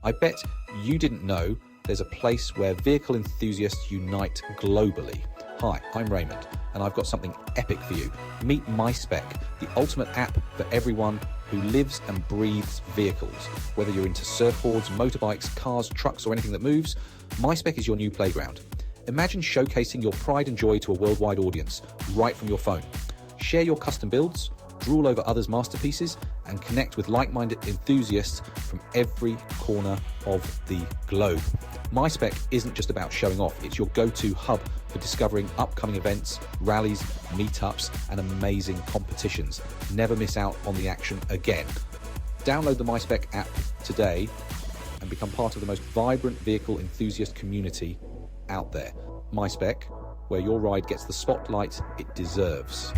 I bet you didn't know there's a place where vehicle enthusiasts unite globally. Hi, I'm Raymond, and I've got something epic for you. Meet MySpec, the ultimate app for everyone who lives and breathes vehicles. Whether you're into surfboards, motorbikes, cars, trucks, or anything that moves, MySpec is your new playground. Imagine showcasing your pride and joy to a worldwide audience right from your phone. Share your custom builds, drool over others' masterpieces, and connect with like-minded enthusiasts from every corner of the globe. MySpec isn't just about showing off, it's your go-to hub for discovering upcoming events, rallies, meetups, and amazing competitions. Never miss out on the action again. Download the MySpec app today and become part of the most vibrant vehicle enthusiast community out there. MySpec, where your ride gets the spotlight it deserves.